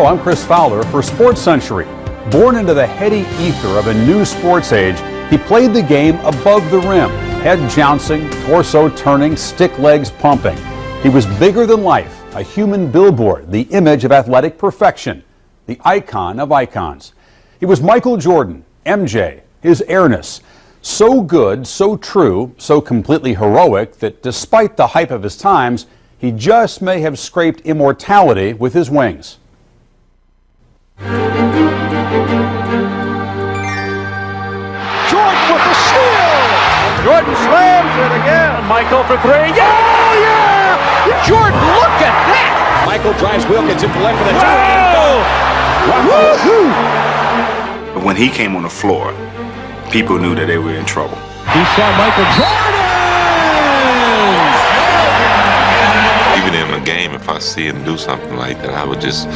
Hello, I'm Chris Fowler for Sports Century. Born into the heady ether of a new sports age, he played the game above the rim, head jouncing, torso turning, stick legs pumping. He was bigger than life, a human billboard, the image of athletic perfection, the icon of icons. He was Michael Jordan, MJ, his airness. So good, so true, so completely heroic that despite the hype of his times, he just may have scraped immortality with his wings. Jordan with the steal! Jordan slams it again. Michael for three. Yeah! Jordan, look at that! Michael drives Wilkins into left for the two. When he came on the floor, people knew that they were in trouble. He saw Michael Jordan! Even in a game, if I see him do something like that, I would just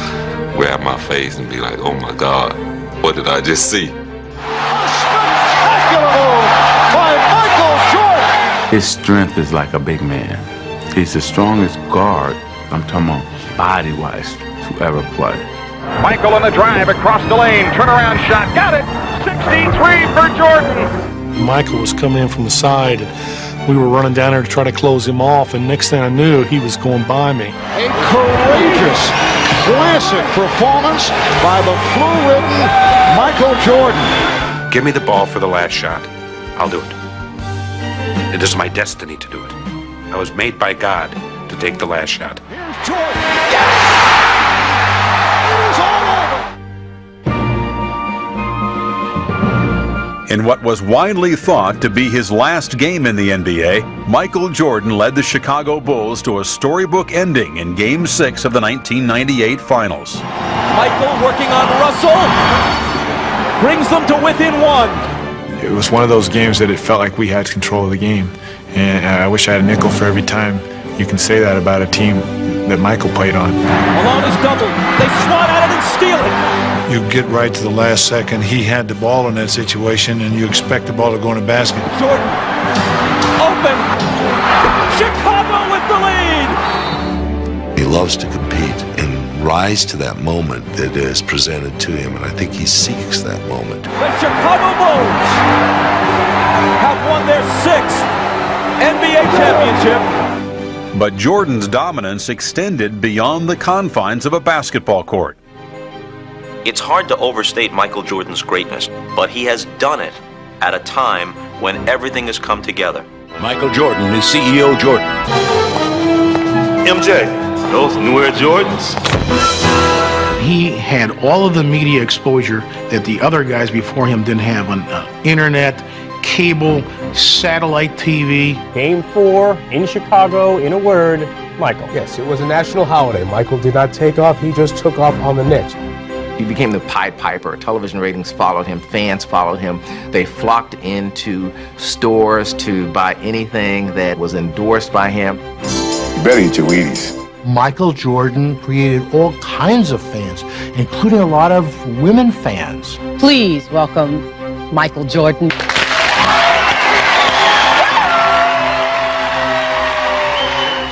grab my face and be like, oh my God, what did I just see? A spectacular move by Michael Jordan! His strength is like a big man. He's the strongest guard, I'm talking about body-wise, to ever play. Michael on the drive across the lane, turnaround shot, got it! 63 for Jordan! Michael was coming in from the side, and we were running down there to try to close him off, and next thing I knew, he was going by me. A courageous, classic performance by the flu-ridden Michael Jordan. Give me the ball for the last shot. I'll do it. It is my destiny to do it. I was made by God to take the last shot. Here's Jordan. Yes! It's all over. In what was widely thought to be his last game in the NBA, Michael Jordan led the Chicago Bulls to a storybook ending in Game 6 of the 1998 Finals. Michael working on Russell. Brings them to within one. It was one of those games that it felt like we had control of the game. And I wish I had a nickel for every time you can say that about a team that Michael played on. Malone is doubled. They swat at it and steal it. You get right to the last second. He had the ball in that situation, and you expect the ball to go in the basket. Jordan, open. Chicago with the lead. He loves to compete and rise to that moment that is presented to him, and I think he seeks that moment. The Chicago Bulls have won their 6th NBA championship. But Jordan's dominance extended beyond the confines of a basketball court. It's hard to overstate Michael Jordan's greatness, but he has done it at a time when everything has come together. Michael Jordan is CEO Jordan. MJ, those New Air Jordans. He had all of the media exposure that the other guys before him didn't have on internet, cable, satellite TV. Game 4 in Chicago, in a word, Michael. Yes, it was a national holiday. Michael did not take off, he just took off on the niche. He became the Pied Piper. Television ratings followed him, fans followed him. They flocked into stores to buy anything that was endorsed by him. You better eat your Wheaties. Michael Jordan created all kinds of fans, including a lot of women fans. Please welcome Michael Jordan.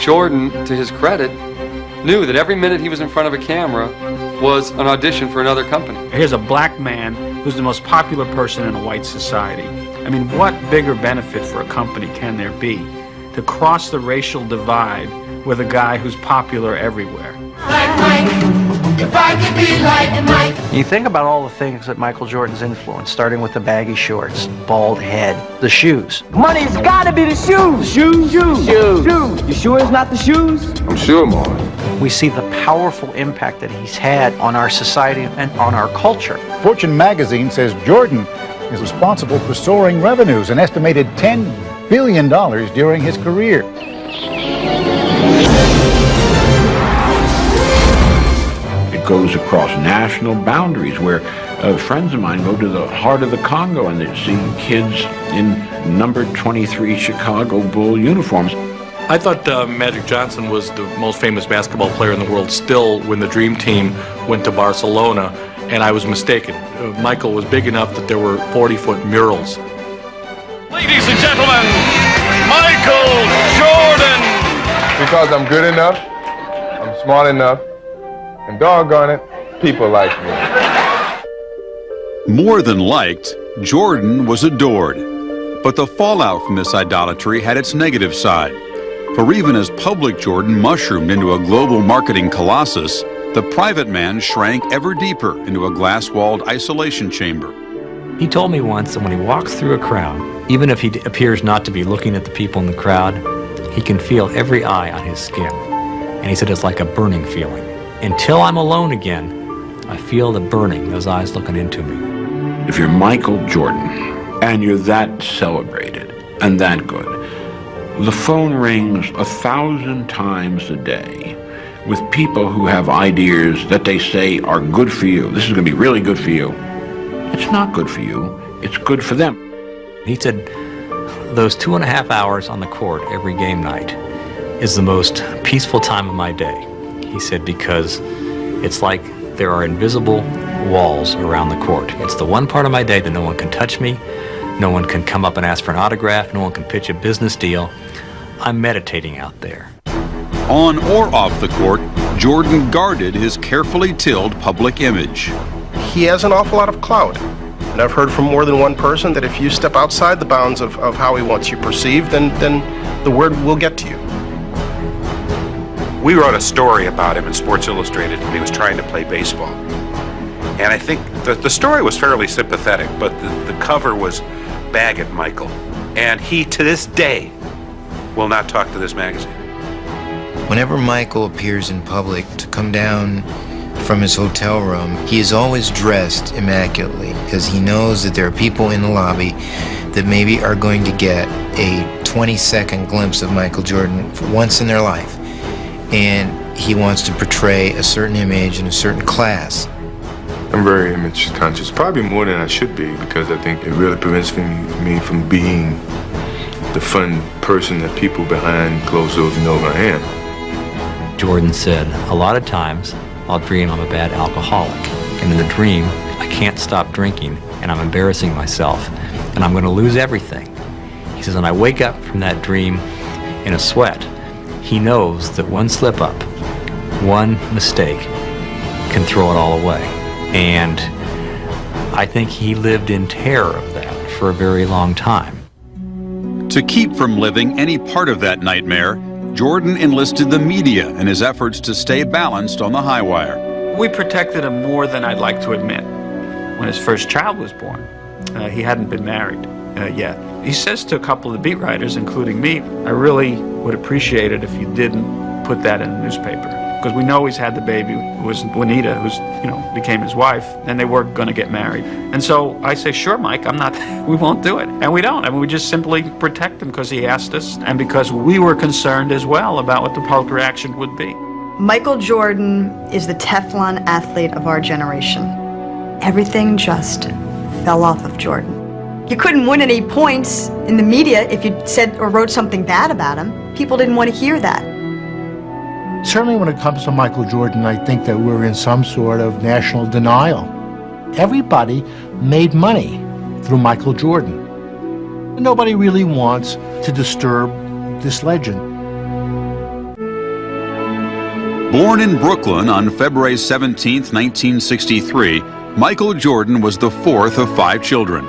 Jordan, to his credit, knew that every minute he was in front of a camera was an audition for another company. Here's a black man who's the most popular person in a white society. I mean, what bigger benefit for a company can there be to cross the racial divide with a guy who's popular everywhere? Like Mike, if I could be like Mike. You think about all the things that Michael Jordan's influenced, starting with the baggy shorts, bald head, the shoes. Money's gotta be the shoes. Shoes. You sure it's not the shoes? I'm sure, Mark. We see the powerful impact that he's had on our society and on our culture. Fortune magazine says Jordan is responsible for soaring revenues, an estimated $10 billion during his career. It goes across national boundaries where friends of mine go to the heart of the Congo and they see kids in number 23 Chicago Bull uniforms. I thought Magic Johnson was the most famous basketball player in the world still when the Dream Team went to Barcelona, and I was mistaken. Michael was big enough that there were 40-foot murals. Ladies and gentlemen, Michael Jordan! Because I'm good enough, I'm smart enough, and doggone it, People like me. More than liked, Jordan was adored. But the fallout from this idolatry had its negative side. For even as public Jordan mushroomed into a global marketing colossus, the private man shrank ever deeper into a glass-walled isolation chamber. He told me once that when he walks through a crowd, even if he appears not to be looking at the people in the crowd, he can feel every eye on his skin. And he said it's like a burning feeling. Until I'm alone again, I feel the burning, those eyes looking into me. If you're Michael Jordan and you're that celebrated and that good, the phone rings 1,000 times a day with people who have ideas that they say are good for you. This is going to be really good for you. It's not good for you. It's good for them. He said those 2.5 hours on the court every game night is the most peaceful time of my day. He said because it's like there are invisible walls around the court. It's the one part of my day that no one can touch me, no one can come up and ask for an autograph, no one can pitch a business deal. I'm meditating out there. On or off the court, Jordan guarded his carefully tilled public image. He has an awful lot of clout. And I've heard from more than one person that if you step outside the bounds of how he wants you perceived, then the word will get to you. We wrote a story about him in Sports Illustrated when he was trying to play baseball. And I think the story was fairly sympathetic, but the cover was Bag It, Michael. And he, to this day, will not talk to this magazine. Whenever Michael appears in public to come down from his hotel room, he is always dressed immaculately because he knows that there are people in the lobby that maybe are going to get a 20-second glimpse of Michael Jordan for once in their life. And he wants to portray a certain image in a certain class. I'm very image conscious, probably more than I should be, because I think it really prevents me from being the fun person that people behind closed doors know who I am. Jordan said, a lot of times I'll dream I'm a bad alcoholic, and in the dream I can't stop drinking and I'm embarrassing myself and I'm going to lose everything. He says, and I wake up from that dream in a sweat. He knows that one slip up, one mistake can throw it all away. And I think he lived in terror of that for a very long time. To keep from living any part of that nightmare, Jordan enlisted the media in his efforts to stay balanced on the high wire. We protected him more than I'd like to admit. When his first child was born, he hadn't been married yet. He says to a couple of the beat writers, including me, I really would appreciate it if you didn't put that in the newspaper. Because we know he's had the baby, who was Juanita, who's, became his wife, and they were going to get married. And so I say, sure, Mike, we won't do it. And we don't. I mean, we just simply protect him because he asked us and because we were concerned as well about what the public reaction would be. Michael Jordan is the Teflon athlete of our generation. Everything just fell off of Jordan. You couldn't win any points in the media if you said or wrote something bad about him. People didn't want to hear that. Certainly when it comes to Michael Jordan, I think that we're in some sort of national denial. Everybody made money through Michael Jordan. Nobody really wants to disturb this legend. Born in Brooklyn on February 17, 1963, Michael Jordan was the fourth of 5 children.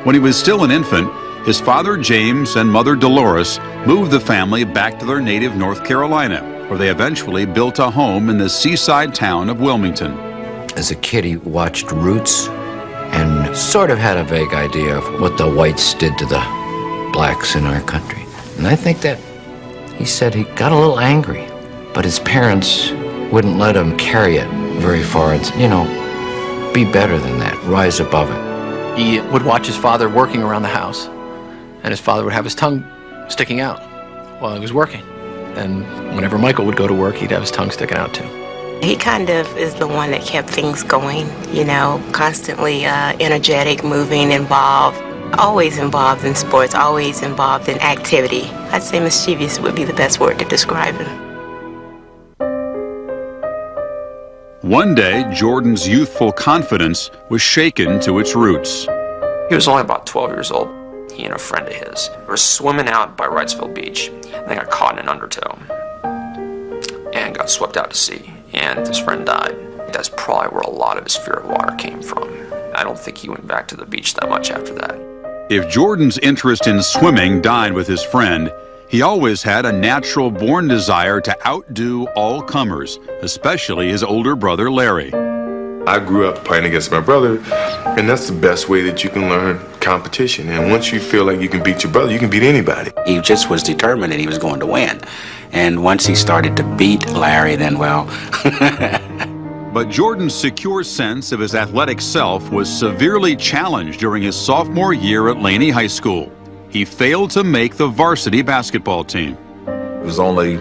When he was still an infant, his father James and mother Dolores moved the family back to their native North Carolina, where they eventually built a home in the seaside town of Wilmington. As a kid, he watched Roots and sort of had a vague idea of what the whites did to the blacks in our country. And I think that he said he got a little angry, but his parents wouldn't let him carry it very far and, be better than that, rise above it. He would watch his father working around the house, and his father would have his tongue sticking out while he was working. And whenever Michael would go to work, he'd have his tongue sticking out too. He kind of is the one that kept things going, constantly energetic, moving, involved, always involved in sports, always involved in activity. I'd say mischievous would be the best word to describe him. One day, Jordan's youthful confidence was shaken to its roots. He was only about 12 years old. He and a friend of his were swimming out by Wrightsville Beach, and they got caught in an undertow and got swept out to sea, and his friend died. That's probably where a lot of his fear of water came from. I don't think he went back to the beach that much after that. If Jordan's interest in swimming died with his friend, he always had a natural-born desire to outdo all comers, especially his older brother, Larry. I grew up playing against my brother, and that's the best way that you can learn competition. And once you feel like you can beat your brother, you can beat anybody. He just was determined that he was going to win. And once he started to beat Larry, then, well... But Jordan's secure sense of his athletic self was severely challenged during his sophomore year at Laney High School. He failed to make the varsity basketball team. He was only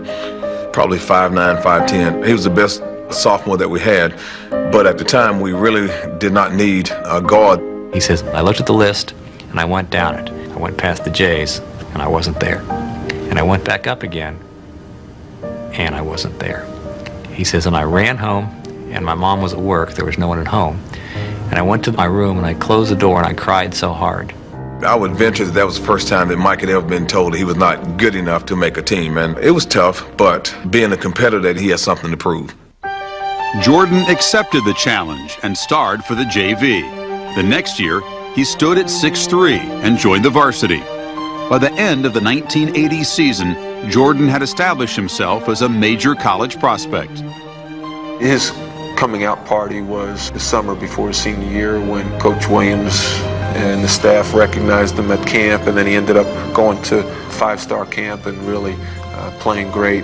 probably 5'9", 5'10". He was the best sophomore that we had, but at the time we really did not need a guard. He says, I looked at the list and I went down it. I went past the J's and I wasn't there. And I went back up again and I wasn't there. He says, and I ran home and my mom was at work. There was no one at home. And I went to my room and I closed the door and I cried so hard. I would venture that was the first time that Mike had ever been told he was not good enough to make a team. And it was tough, but being a competitor, he had something to prove. Jordan accepted the challenge and starred for the JV. The next year, he stood at 6'3" and joined the varsity. By the end of the 1980 season, Jordan had established himself as a major college prospect. His coming out party was the summer before his senior year when Coach Williams and the staff recognized him at camp, and then he ended up going to five-star camp and really playing great.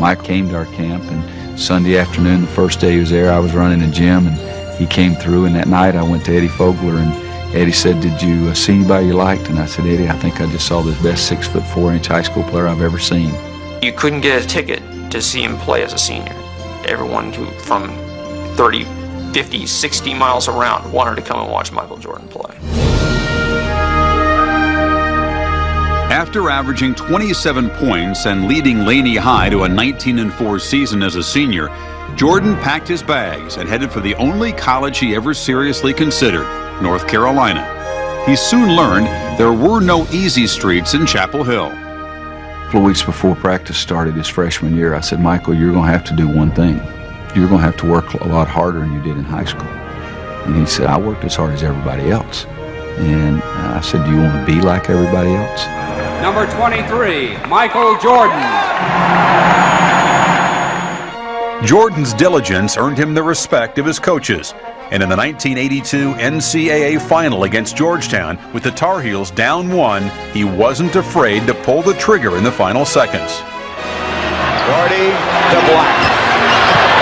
Mike came to our camp, and Sunday afternoon, the first day he was there, I was running a gym, and he came through, and that night I went to Eddie Fogler, and Eddie said, did you see anybody you liked? And I said, Eddie, I think I just saw the best 6'4" high school player I've ever seen. You couldn't get a ticket to see him play as a senior. Everyone who from 30, 50, 60 miles around wanted to come and watch Michael Jordan play. After averaging 27 points and leading Laney High to a 19-4 season as a senior, Jordan packed his bags and headed for the only college he ever seriously considered, North Carolina. He soon learned there were no easy streets in Chapel Hill. A couple of weeks before practice started his freshman year, I said, Michael, you're going to have to do one thing. You're going to have to work a lot harder than you did in high school. And he said, I worked as hard as everybody else. And I said, do you want to be like everybody else? Number 23, Michael Jordan. Jordan's diligence earned him the respect of his coaches. And in the 1982 NCAA final against Georgetown, with the Tar Heels down 1, he wasn't afraid to pull the trigger in the final seconds. Gordy to Black.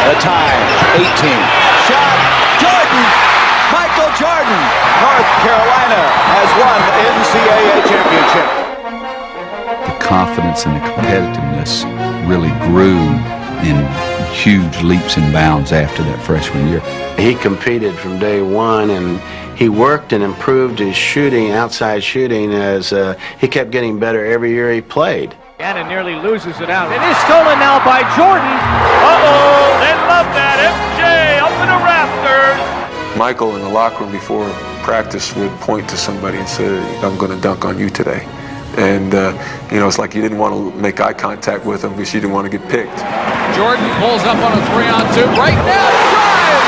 The time, 18. Shot, Jordan! Michael Jordan! North Carolina has won the NCAA championship. The confidence and the competitiveness really grew in huge leaps and bounds after that freshman year. He competed from day one, and he worked and improved his shooting, outside shooting, as he kept getting better every year he played. Gannon nearly loses it out. It is stolen now by Jordan. Uh-oh, they love that. MJ up in the rafters. Michael in the locker room before practice would point to somebody and say, I'm going to dunk on you today. And, it's like you didn't want to make eye contact with him because you didn't want to get picked. Jordan pulls up on a 3-on-2 right now. Drive!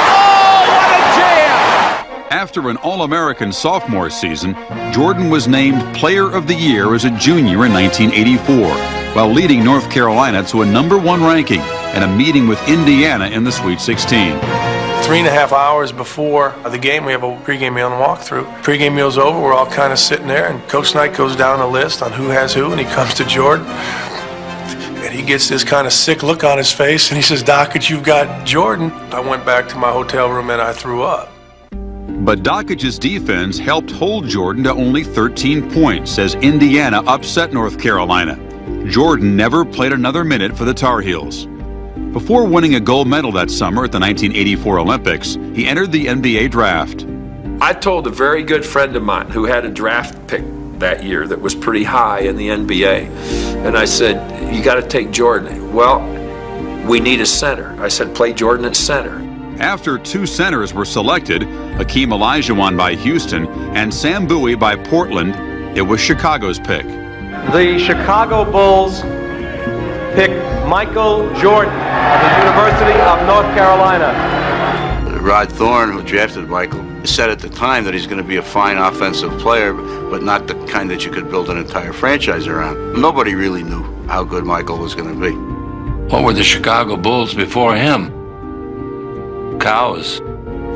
Oh, what a jam! After an All-American sophomore season, Jordan was named Player of the Year as a junior in 1984, while leading North Carolina to a #1 ranking and a meeting with Indiana in the Sweet 16. 3.5 hours before the game, we have a pregame meal and walkthrough. Pregame meal's over, we're all kind of sitting there, and Coach Knight goes down the list on who has who, and he comes to Jordan. And he gets this kind of sick look on his face, and he says, Dockage, you've got Jordan. I went back to my hotel room and I threw up. But Dockage's defense helped hold Jordan to only 13 points as Indiana upset North Carolina. Jordan never played another minute for the Tar Heels. Before winning a gold medal that summer at the 1984 Olympics, he entered the NBA draft. I told a very good friend of mine who had a draft pick that year that was pretty high in the NBA, and I said, you got to take Jordan. Well, we need a center. I said, play Jordan at center. After 2 centers were selected, Hakeem Olajuwon by Houston and Sam Bowie by Portland, it was Chicago's pick. The Chicago Bulls pick Michael Jordan. of the University of North Carolina. Rod Thorne, who drafted Michael, said at the time that he's going to be a fine offensive player, but not the kind that you could build an entire franchise around. Nobody really knew how good Michael was going to be. What were the Chicago Bulls before him? Cows.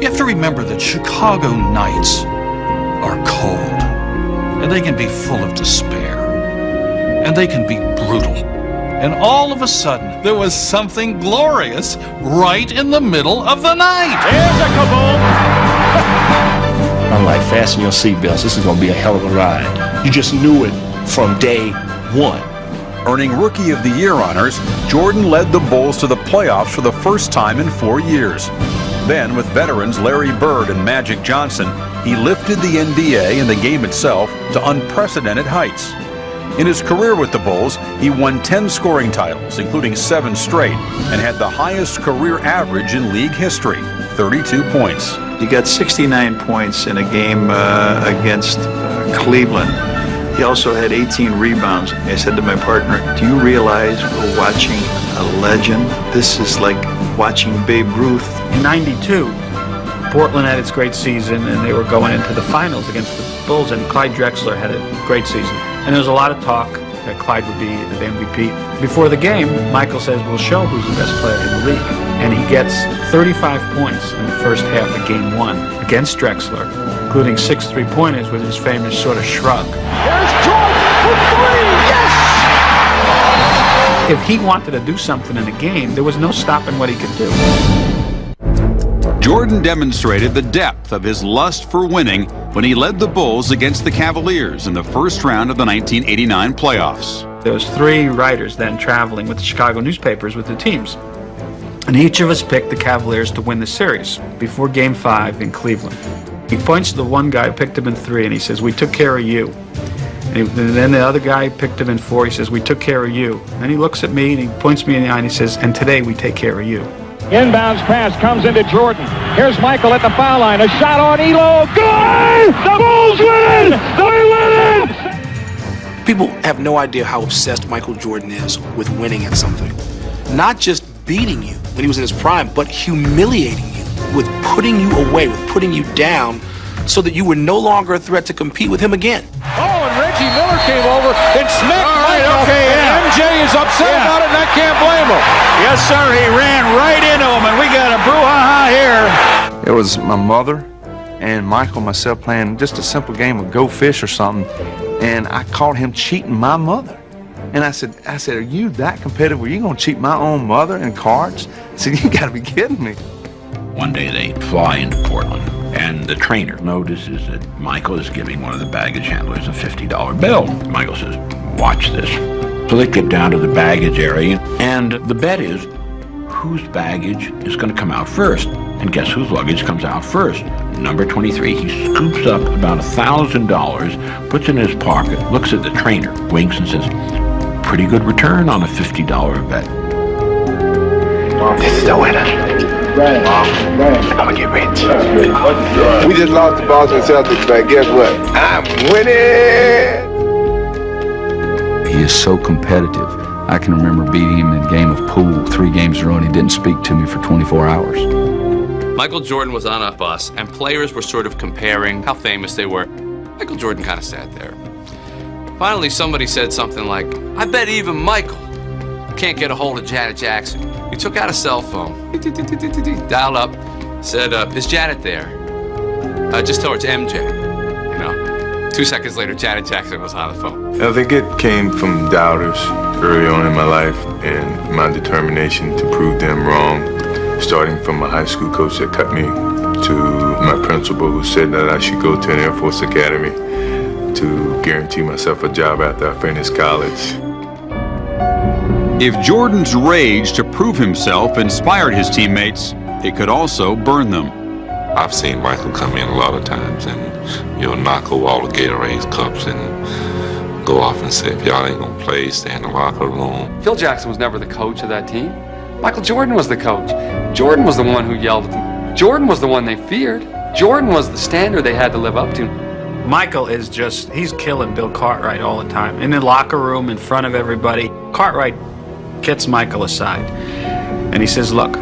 You have to remember that Chicago nights are cold, and they can be full of despair, and they can be brutal. And all of a sudden, there was something glorious right in the middle of the night. Here's a kaboom! I'm like, fasten your seatbelts. This is going to be a hell of a ride. You just knew it from day one. Earning Rookie of the Year honors, Jordan led the Bulls to the playoffs for the first time in 4 years. Then, with veterans Larry Bird and Magic Johnson, he lifted the NBA and the game itself to unprecedented heights. In his career with the Bulls, he won 10 scoring titles, including 7 straight, and had the highest career average in league history, 32 points. He got 69 points in a game against Cleveland. He also had 18 rebounds. I said to my partner, do you realize we're watching a legend? This is like watching Babe Ruth. In '92, Portland had its great season, and they were going into the finals against the Bulls, and Clyde Drexler had a great season. And there was a lot of talk that Clyde would be the MVP. Before the game, Michael says, we'll show who's the best player in the league. And he gets 35 points in the first half of Game 1 against Drexler, including 6 3-pointers with his famous sort of shrug. There's Jordan for 3! Yes! If he wanted to do something in a game, there was no stopping what he could do. Jordan demonstrated the depth of his lust for winning when he led the Bulls against the Cavaliers in the first round of the 1989 playoffs. There was 3 writers then traveling with the Chicago newspapers with the teams. And each of us picked the Cavaliers to win the series before Game 5 in Cleveland. He points to the one guy who picked him in 3, and he says, we took care of you. And then the other guy picked him in 4, he says, we took care of you. And then he looks at me and he points me in the eye and he says, and today we take care of you. Inbounds pass comes into Jordan. Here's Michael at the foul line. A shot on Elo. Good! The Bulls win! They win! People have no idea how obsessed Michael Jordan is with winning at something. Not just beating you when he was in his prime, but humiliating you, with putting you away, with putting you down, so that you were no longer a threat to compete with him again. Oh, and Reggie Miller came over and smacked Michael. Okay, and MJ is upset about it, and I can't blame him. Yes, sir. He ran right into him, and we got a brouhaha here. It was my mother and Michael and myself playing just a simple game of Go Fish or something, and I caught him cheating my mother. And I said, are you that competitive? Were you going to cheat my own mother in cards? I said, you got to be kidding me. One day they fly into Portland, and the trainer notices that Michael is giving one of the baggage handlers a $50 bill. Michael says, watch this. So they get down to the baggage area, and the bet is whose baggage is going to come out first. And guess whose luggage comes out first? Number 23. He scoops up about $1,000, puts it in his pocket, looks at the trainer, winks, and says, pretty good return on a $50 bet. This is the winner. I'm gonna get rich. We just lost the Boston Celtics, but guess what? I'm winning! He is so competitive. I can remember beating him in a game of pool 3 games in a row, and he didn't speak to me for 24 hours. Michael Jordan was on a bus, and players were sort of comparing how famous they were. Michael Jordan kind of sat there. Finally, somebody said something like, I bet even Michael can't get a hold of Janet Jackson. He took out a cell phone, dialed up, said, is Janet there? Just tell her it's MJ. You know, 2 seconds later, Janet Jackson was on the phone. I think it came from doubters early on in my life and my determination to prove them wrong, starting from my high school coach that cut me to my principal who said that I should go to an Air Force Academy to guarantee myself a job after I finished college. If Jordan's rage to prove himself inspired his teammates, it could also burn them. I've seen Michael come in a lot of times and, knock over all the Gatorade cups and go off and say, if y'all ain't gonna play, stay in the locker room. Phil Jackson was never the coach of that team. Michael Jordan was the coach. Jordan was the one who yelled at them. Jordan was the one they feared. Jordan was the standard they had to live up to. Michael is he's killing Bill Cartwright all the time. In the locker room, in front of everybody. Cartwright gets Michael aside. And he says, look,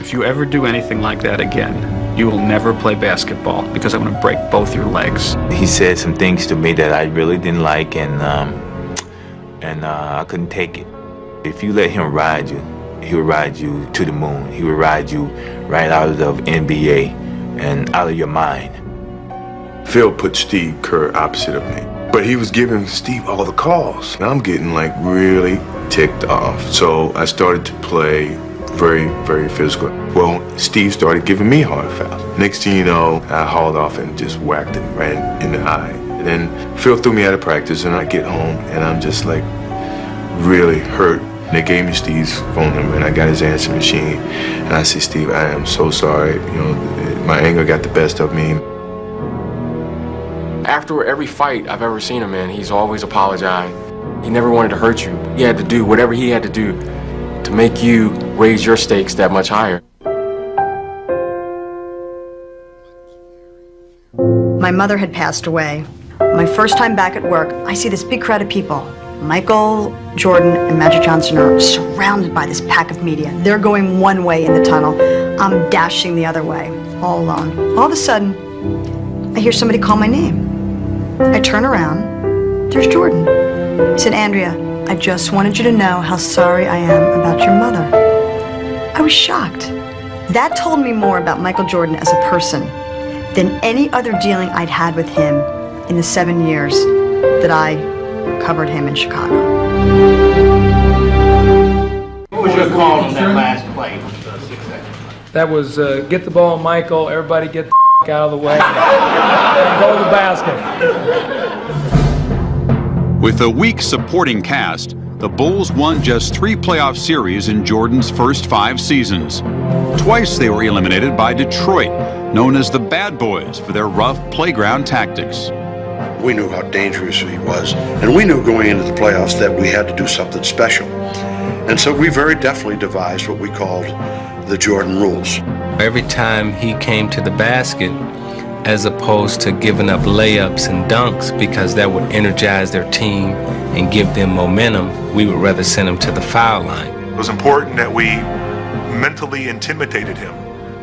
if you ever do anything like that again, you will never play basketball because I'm going to break both your legs. He said some things to me that I really didn't like, and I couldn't take it. If you let him ride you, he would ride you to the moon. He would ride you right out of the NBA and out of your mind. Phil put Steve Kerr opposite of me, but he was giving Steve all the calls. And I'm getting like really ticked off. So I started to play very, very physical. Well, Steve started giving me hard fouls. Next thing you know, I hauled off and just whacked him right in the eye. And then Phil threw me out of practice, and I get home and I'm just like really hurt. They gave me Steve's phone number, and I got his answer machine. And I said, Steve, I am so sorry. You know, my anger got the best of me. After every fight I've ever seen him in, he's always apologized. He never wanted to hurt you. He had to do whatever he had to do to make you raise your stakes that much higher. My mother had passed away. My first time back at work, I see this big crowd of people. Michael Jordan and Magic Johnson are surrounded by this pack of media. They're going one way in the tunnel. I'm dashing the other way, all alone. All of a sudden, I hear somebody call my name. I turn around. There's Jordan. He said, Andrea, I just wanted you to know how sorry I am about your mother. I was shocked. That told me more about Michael Jordan as a person than any other dealing I'd had with him in the 7 years that I covered him in Chicago. What was your call on that last play? That was get the ball, Michael. Everybody get the out of the way. Go to the basket. With a weak supporting cast, the Bulls won just 3 playoff series in Jordan's first 5 seasons. Twice they were eliminated by Detroit, known as the Bad Boys for their rough playground tactics. We knew how dangerous he was, and we knew going into the playoffs that we had to do something special. And so we very definitely devised what we called the Jordan rules. Every time he came to the basket, as opposed to giving up layups and dunks because that would energize their team and give them momentum, we would rather send him to the foul line. It was important that we mentally intimidated him,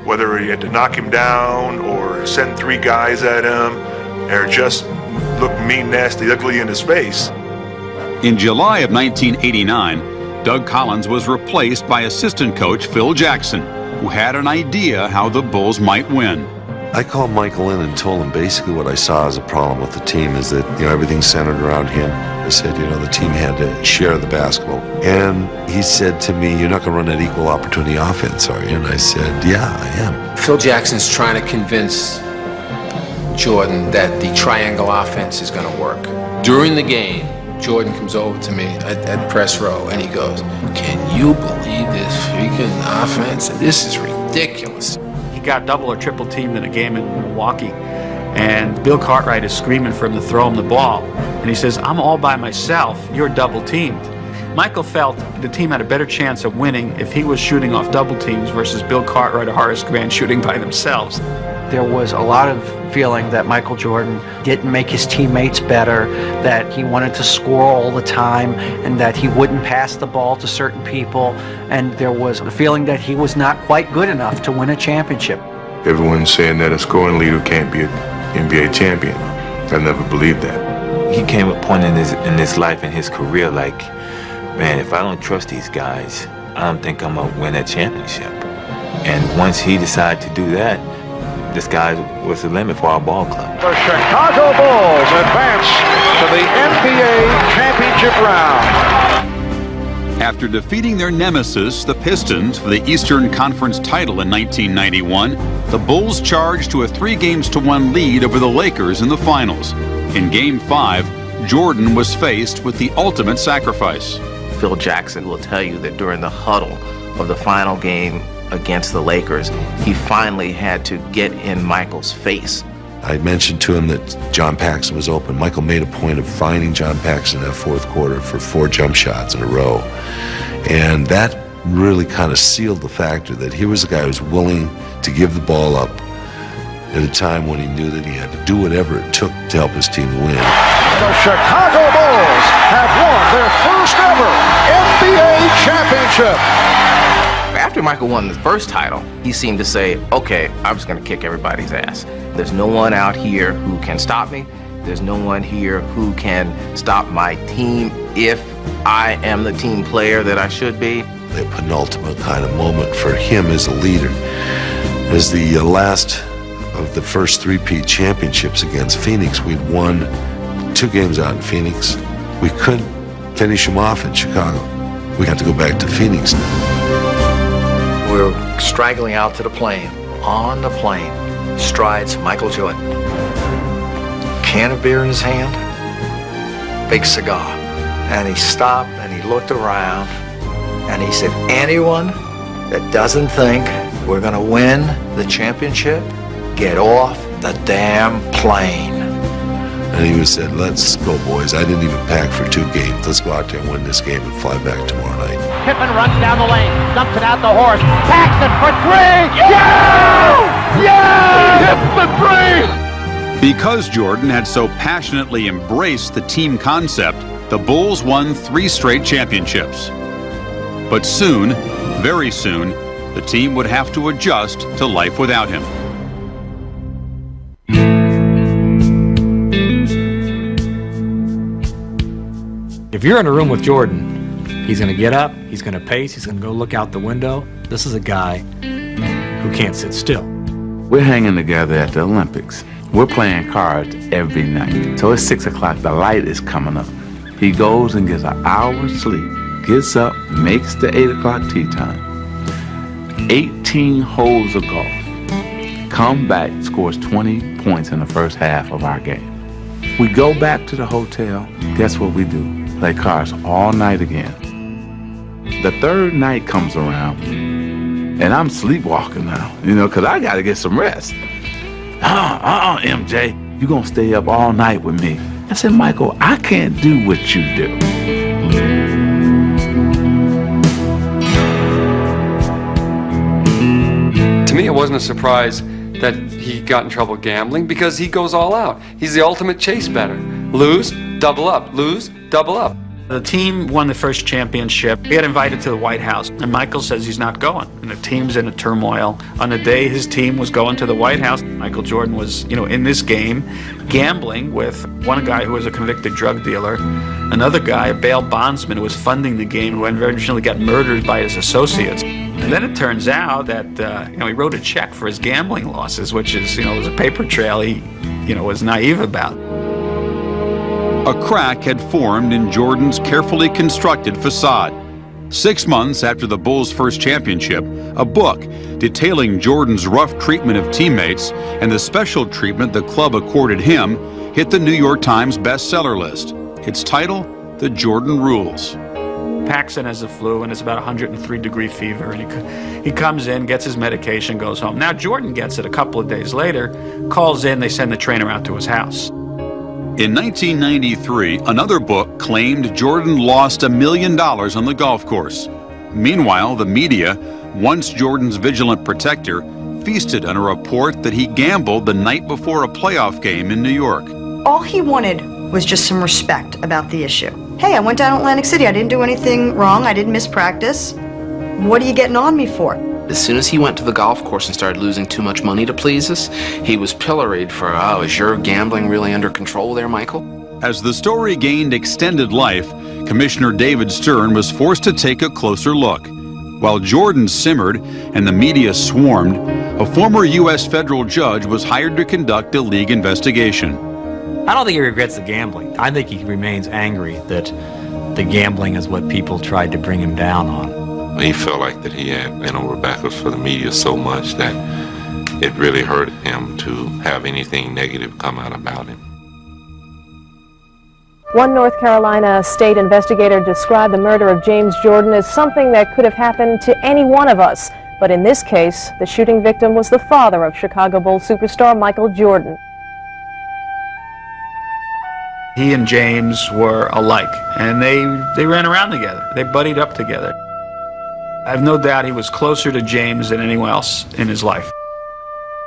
whether he had to knock him down or send 3 guys at him or just look mean, nasty, ugly in his face. In July of 1989, Doug Collins was replaced by assistant coach Phil Jackson, who had an idea how the Bulls might win. I called Michael in and told him basically what I saw as a problem with the team is that, everything's centered around him. I said, the team had to share the basketball. And he said to me, you're not going to run that equal opportunity offense, are you? And I said, yeah, I am. Phil Jackson's trying to convince Jordan that the triangle offense is going to work. During the game, Jordan comes over to me at press row and he goes, can you believe this freaking offense? This is ridiculous. He got double or triple teamed in a game in Milwaukee, and Bill Cartwright is screaming for him to throw him the ball. And he says, I'm all by myself, you're double teamed. Michael felt the team had a better chance of winning if he was shooting off double teams versus Bill Cartwright or Horace Grant shooting by themselves. There was a lot of feeling that Michael Jordan didn't make his teammates better, that he wanted to score all the time, and that he wouldn't pass the ball to certain people, and there was a feeling that he was not quite good enough to win a championship. Everyone's saying that a scoring leader can't be an NBA champion. I never believed that. He came a point in his life, in his career, like, man, if I don't trust these guys, I don't think I'm going to win that championship. And once he decided to do that, the sky was the limit for our ball club. The Chicago Bulls advance to the NBA championship round. After defeating their nemesis, the Pistons, for the Eastern Conference title in 1991, the Bulls charged to a 3-1 lead over the Lakers in the finals. In Game 5, Jordan was faced with the ultimate sacrifice. Phil Jackson will tell you that during the huddle of the final game against the Lakers, he finally had to get in Michael's face. I mentioned to him that John Paxson was open. Michael made a point of finding John Paxson in that 4th quarter for 4 jump shots in a row. And that really kind of sealed the factor that he was a guy who was willing to give the ball up at a time when he knew that he had to do whatever it took to help his team win. The Chicago Bulls have won their first ever NBA championship. After Michael won the first title, he seemed to say, okay, I'm just going to kick everybody's ass. There's no one out here who can stop me. There's no one here who can stop my team if I am the team player that I should be. A penultimate kind of moment for him as a leader. As the last of the first three-peat championships against Phoenix, we'd won 2 games out in Phoenix. We couldn't finish them off in Chicago. We had to go back to Phoenix. We were straggling out to the plane. On the plane strides Michael Jordan. Can of beer in his hand, big cigar. And he stopped and he looked around and he said, anyone that doesn't think we're gonna win the championship, get off the damn plane. And he said, let's go, boys. I didn't even pack for 2 games. Let's go out there and win this game and fly back tomorrow night. Pippen runs down the lane, dumps it out the horse, Paxson for 3. Yeah! Yeah! Hit the 3! Because Jordan had so passionately embraced the team concept, the Bulls won 3 straight championships. But soon, very soon, the team would have to adjust to life without him. If you're in a room with Jordan, he's going to get up, he's going to pace, he's going to go look out the window. This is a guy who can't sit still. We're hanging together at the Olympics. We're playing cards every night. So it's 6 o'clock, the light is coming up. He goes and gets an hour's sleep, gets up, makes the 8 o'clock tea time. 18 holes of golf. Come back, scores 20 points in the first half of our game. We go back to the hotel, guess what we do? Play cards all night again. The 3rd night comes around, and I'm sleepwalking now, because I got to get some rest. MJ, you gonna stay up all night with me. I said, Michael, I can't do what you do. To me, it wasn't a surprise that he got in trouble gambling because he goes all out. He's the ultimate chase bettor. Lose, double up. Lose, double up. The team won the first championship. He got invited to the White House, and Michael says he's not going. And the team's in a turmoil. On the day his team was going to the White House, Michael Jordan was, in this game, gambling with one guy who was a convicted drug dealer, another guy, a bail bondsman who was funding the game, who eventually got murdered by his associates. And then it turns out that, he wrote a check for his gambling losses, which is, was a paper trail he, was naive about. A crack had formed in Jordan's carefully constructed facade. 6 months after the Bulls' first championship, a book detailing Jordan's rough treatment of teammates and the special treatment the club accorded him hit the New York Times bestseller list. Its title, The Jordan Rules. Paxson has the flu, and it's about 103-degree fever, and he comes in, gets his medication, goes home. Now Jordan gets it a couple of days later, calls in, they send the trainer out to his house. In 1993, another book claimed Jordan lost $1 million on the golf course. Meanwhile, the media, once Jordan's vigilant protector, feasted on a report that he gambled the night before a playoff game in New York. All he wanted was just some respect about the issue. Hey, I went down to Atlantic City. I didn't do anything wrong. I didn't miss practice. What are you getting on me for? As soon as he went to the golf course and started losing too much money to please us, he was pilloried for, is your gambling really under control there, Michael? As the story gained extended life, Commissioner David Stern was forced to take a closer look. While Jordan simmered and the media swarmed, a former U.S. federal judge was hired to conduct a league investigation. I don't think he regrets the gambling. I think he remains angry that the gambling is what people tried to bring him down on. He felt like that he had been over backwards for the media so much that it really hurt him to have anything negative come out about him. One North Carolina state investigator described the murder of James Jordan as something that could have happened to any one of us. But in this case, the shooting victim was the father of Chicago Bulls superstar Michael Jordan. He and James were alike, and they ran around together. They buddied up together. I have no doubt he was closer to James than anyone else in his life.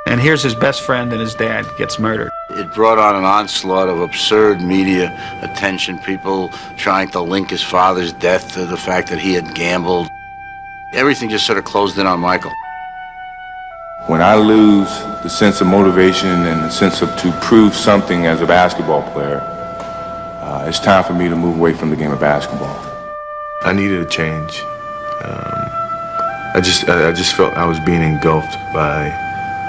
And here's his best friend and his dad gets murdered. It brought on an onslaught of absurd media attention, people trying to link his father's death to the fact that he had gambled. Everything just sort of closed in on Michael. When I lose the sense of motivation and the sense of to prove something as a basketball player, it's time for me to move away from the game of basketball. I needed a change. I just felt I was being engulfed by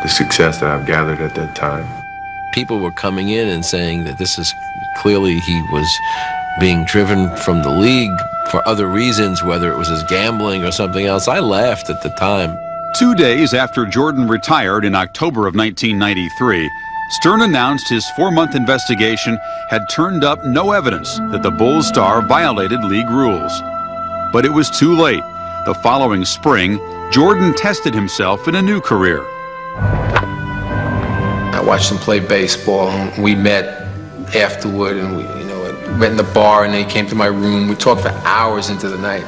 the success that I've gathered at that time. People were coming in and saying that this is clearly he was being driven from the league for other reasons, whether it was his gambling or something else. I laughed at the time. 2 days after Jordan retired in October of 1993, Stern announced his 4-month investigation had turned up no evidence that the Bulls star violated league rules. But it was too late. The following spring, Jordan tested himself in a new career. I watched him play baseball, and we met afterward, and we met in the bar, and then he came to my room. We talked for hours into the night.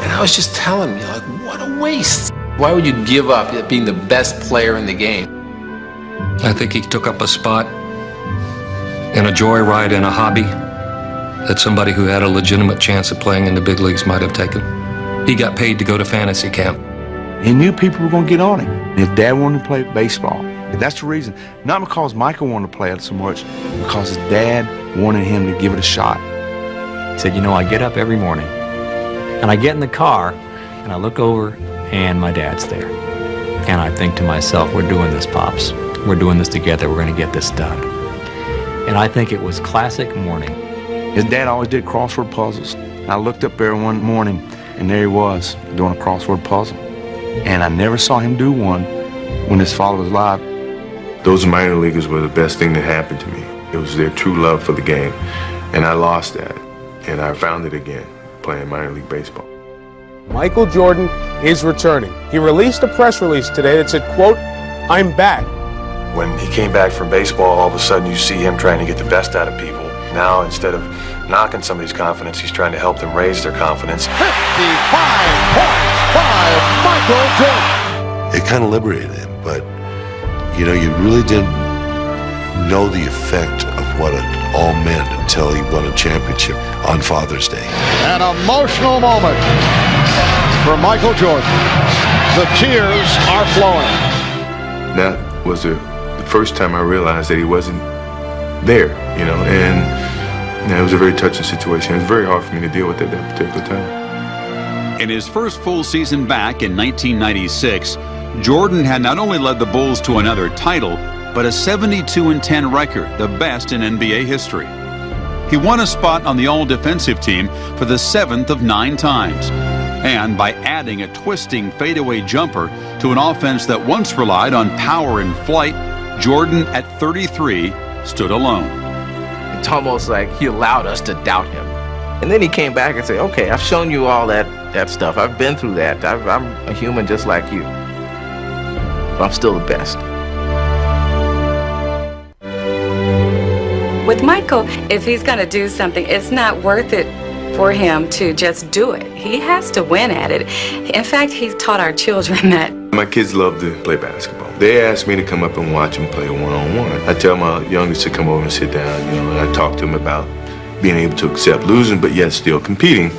And I was just telling me, like, what a waste. Why would you give up being the best player in the game? I think he took up a spot in a joyride in a hobby that somebody who had a legitimate chance of playing in the big leagues might have taken. He got paid to go to fantasy camp. He knew people were going to get on him. His dad wanted to play baseball. That's the reason. Not because Michael wanted to play it so much, because his dad wanted him to give it a shot. He said, I get up every morning, and I get in the car, and I look over, and my dad's there. And I think to myself, we're doing this, Pops. We're doing this together. We're going to get this done. And I think it was classic morning. His dad always did crossword puzzles. I looked up there one morning, and there he was, doing a crossword puzzle. And I never saw him do one when his father was alive. Those minor leaguers were the best thing that happened to me. It was their true love for the game. And I lost that. And I found it again, playing minor league baseball. Michael Jordan is returning. He released a press release today that said, quote, "I'm back." When he came back from baseball, all of a sudden you see him trying to get the best out of people. Now, instead of knocking somebody's confidence, he's trying to help them raise their confidence. 55 points by Michael Jordan. It kind of liberated him, but you really didn't know the effect of what it all meant until he won a championship on Father's Day. An emotional moment for Michael Jordan. The tears are flowing. That was the first time I realized that he wasn't there, and it was a very touching situation. It was very hard for me to deal with at that particular time. In his first full season back in 1996, Jordan had not only led the Bulls to another title, but a 72-10 record, the best in NBA history. He won a spot on the all-defensive team for the 7th of 9 times. And by adding a twisting fadeaway jumper to an offense that once relied on power and flight, Jordan at 33 stood alone. It's almost like he allowed us to doubt him. And then he came back and said, okay, I've shown you all that stuff. I've been through that. I'm a human just like you. But I'm still the best. With Michael, if he's going to do something, it's not worth it for him to just do it. He has to win at it. In fact, he's taught our children that. My kids love to play basketball. They ask me to come up and watch them play one-on-one. I tell my youngest to come over and sit down, and I talk to him about being able to accept losing, but yet still competing.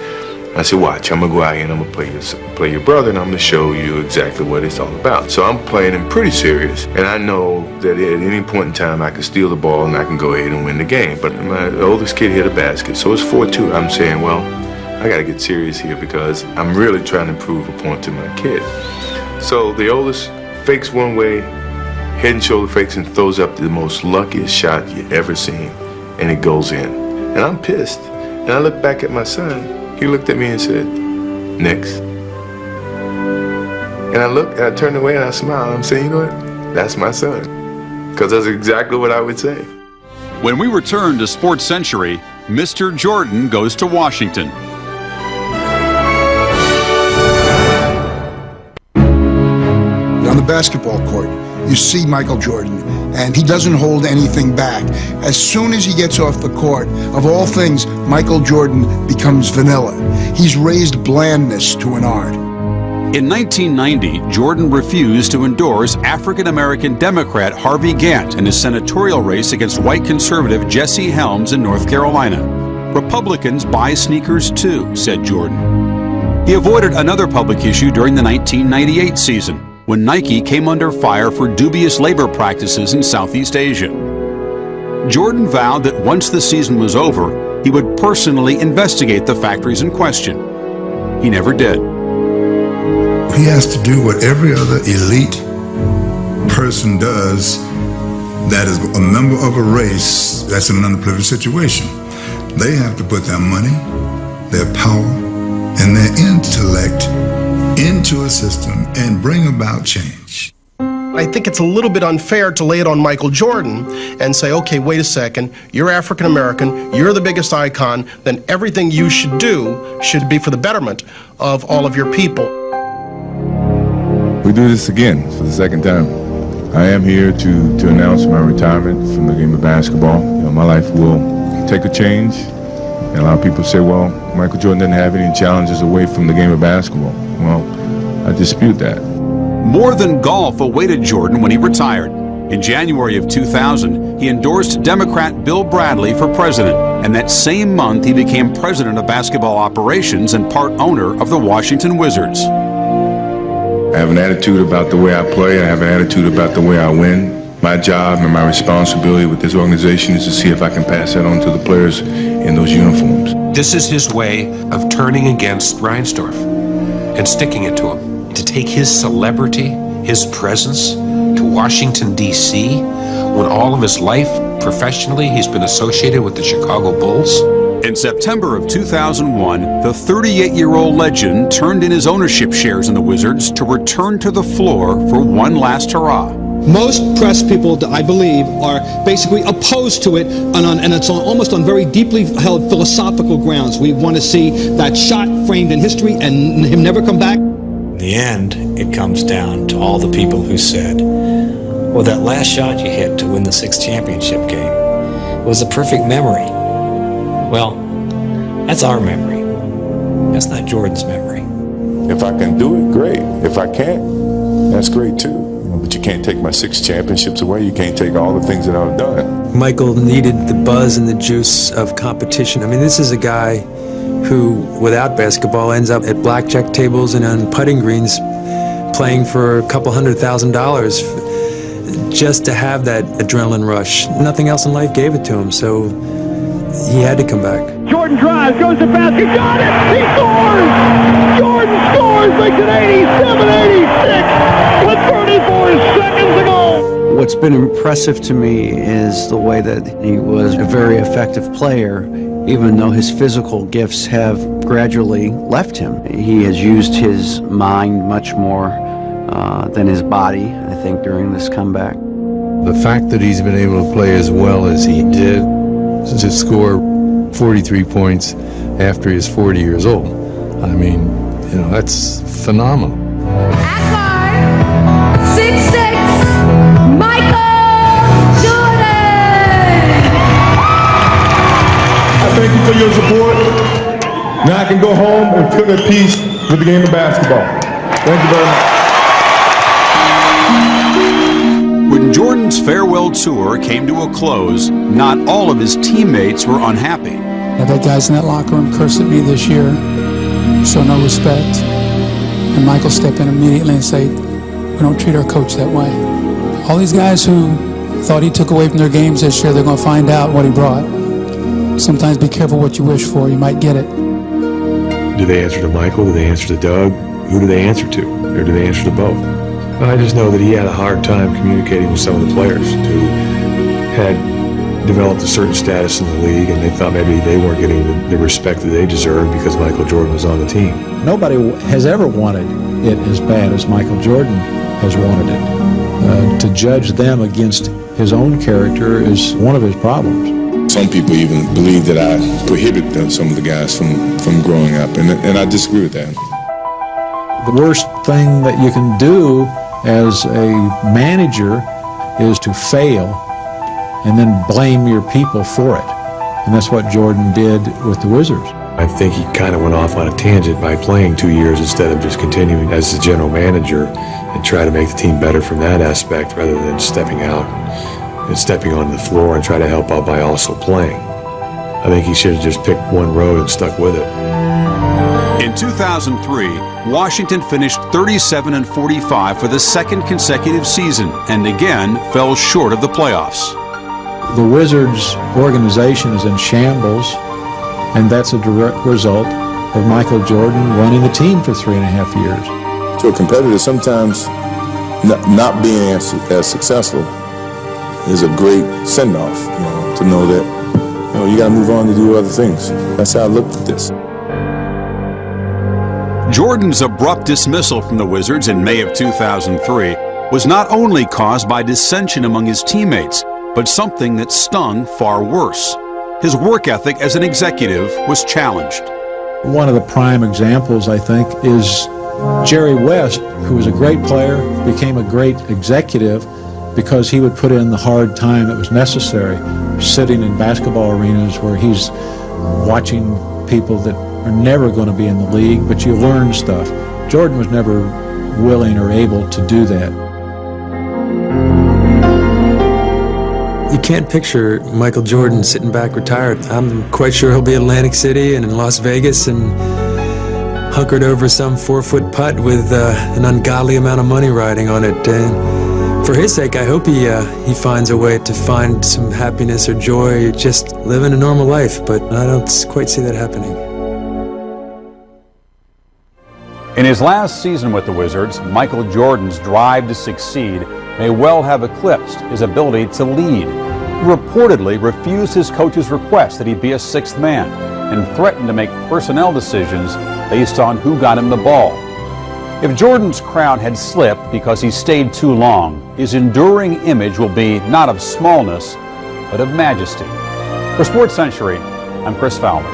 I said, watch, I'm going to go out here and I'm going to play your brother, and I'm going to show you exactly what it's all about. So I'm playing him pretty serious, and I know that at any point in time I can steal the ball and I can go ahead and win the game. But my oldest kid hit a basket, so it's 4-2. I'm saying, well, I got to get serious here because I'm really trying to prove a point to my kid. So the oldest fakes one way, head and shoulder fakes, and throws up the most luckiest shot you ever seen, and it goes in. And I'm pissed. And I look back at my son. He looked at me and said, next. And I turned away and I smiled. I'm saying, you know what? That's my son. Because that's exactly what I would say. When we return to Sports Century, Mr. Jordan goes to Washington. On the basketball court, you see Michael Jordan, and he doesn't hold anything back. As soon as he gets off the court, of all things, Michael Jordan becomes vanilla. He's raised blandness to an art. In 1990, Jordan refused to endorse African-American Democrat Harvey Gantt in his senatorial race against white conservative Jesse Helms in North Carolina. Republicans buy sneakers too, said Jordan. He avoided another public issue during the 1998 season, when Nike came under fire for dubious labor practices in Southeast Asia. Jordan vowed that once the season was over, he would personally investigate the factories in question. He never did. He has to do what every other elite person does that is a member of a race that's in an underprivileged situation. They have to put their money, their power, and their intellect into a system and bring about change. I think it's a little bit unfair to lay it on Michael Jordan and say, okay, wait a second, you're African American, you're the biggest icon, then everything you should do should be for the betterment of all of your people. We do this again for the second time. I am here to announce my retirement from the game of basketball. You know, my life will take a change, and a lot of people say, well, Michael Jordan didn't have any challenges away from the game of basketball. Well, I dispute that. More than golf awaited Jordan when he retired. In January of 2000, he endorsed Democrat Bill Bradley for president, and that same month he became president of basketball operations and part owner of the Washington Wizards. I have an attitude about the way I play. I have an attitude about the way I win. My job and my responsibility with this organization is to see if I can pass that on to the players in those uniforms. This is his way of turning against Reinsdorf and sticking it to him. To take his celebrity, his presence to Washington, D.C., when all of his life, professionally, he's been associated with the Chicago Bulls. In September of 2001, the 38-year-old legend turned in his ownership shares in the Wizards to return to the floor for one last hurrah. Most press people, I believe, are basically opposed to it, and it's almost on very deeply held philosophical grounds. We want to see that shot framed in history and him never come back. In the end, it comes down to all the people who said, well, that last shot you hit to win the 6th championship game was a perfect memory. Well, that's our memory. That's not Jordan's memory. If I can do it, great. If I can't, that's great too. But you can't take my 6 championships away. You can't take all the things that I've done. Michael needed the buzz and the juice of competition. I mean, this is a guy who, without basketball, ends up at blackjack tables and on putting greens playing for a couple $100,000 just to have that adrenaline rush. Nothing else in life gave it to him, so he had to come back. Jordan drives, goes to basket, got it! He scores! Jordan scores, makes it 87-86 with 34 seconds to go! What's been impressive to me is the way that he was a very effective player, even though his physical gifts have gradually left him. He has used his mind much more than his body, I think, during this comeback. The fact that he's been able to play as well as he did, to score 43 points after he's 40 years old, I mean, you know, that's phenomenal. 6'6", Michael Jordan! I thank you for your support. Now I can go home and feel at peace with the game of basketball. Thank you very much. When Jordan's farewell tour came to a close, not all of his teammates were unhappy. I've had guys in that locker room curse at me this year, show no respect, and Michael stepped in immediately and say, we don't treat our coach that way. All these guys who thought he took away from their games this year, they're going to find out what he brought. Sometimes be careful what you wish for, you might get it. Do they answer to Michael? Do they answer to Doug? Who do they answer to? Or do they answer to both? I just know that he had a hard time communicating with some of the players who had developed a certain status in the league, and they thought maybe they weren't getting the respect that they deserved because Michael Jordan was on the team. Nobody has ever wanted it as bad as Michael Jordan has wanted it. To judge them against his own character is one of his problems. Some people even believe that I prohibit some of the guys from growing up, and I disagree with that. The worst thing that you can do as a manager is to fail and then blame your people for it. And that's what Jordan did with the Wizards. I think he kind of went off on a tangent by playing 2 years instead of just continuing as the general manager and try to make the team better from that aspect rather than stepping out and stepping on the floor and try to help out by also playing. I think he should have just picked one road and stuck with it. In 2003, Washington finished 37-45 for the second consecutive season and again fell short of the playoffs. The Wizards organization is in shambles, and that's a direct result of Michael Jordan running the team for 3.5 years. To a competitor, sometimes not being as successful is a great send-off, to know that you got to move on to do other things. That's how I looked at this. Jordan's abrupt dismissal from the Wizards in May of 2003 was not only caused by dissension among his teammates, but something that stung far worse. His work ethic as an executive was challenged. One of the prime examples, I think, is Jerry West, who was a great player, became a great executive because he would put in the hard time that was necessary, sitting in basketball arenas where he's watching people that are never going to be in the league, but you learn stuff. Jordan was never willing or able to do that. You can't picture Michael Jordan sitting back retired. I'm quite sure he'll be in Atlantic City and in Las Vegas and hunkered over some 4-foot putt with an ungodly amount of money riding on it. And for his sake, I hope he finds a way to find some happiness or joy just living a normal life, but I don't quite see that happening. In his last season with the Wizards, Michael Jordan's drive to succeed may well have eclipsed his ability to lead. He reportedly refused his coach's request that he be a sixth man and threatened to make personnel decisions based on who got him the ball. If Jordan's crown had slipped because he stayed too long, his enduring image will be not of smallness, but of majesty. For Sports Century, I'm Chris Fowler.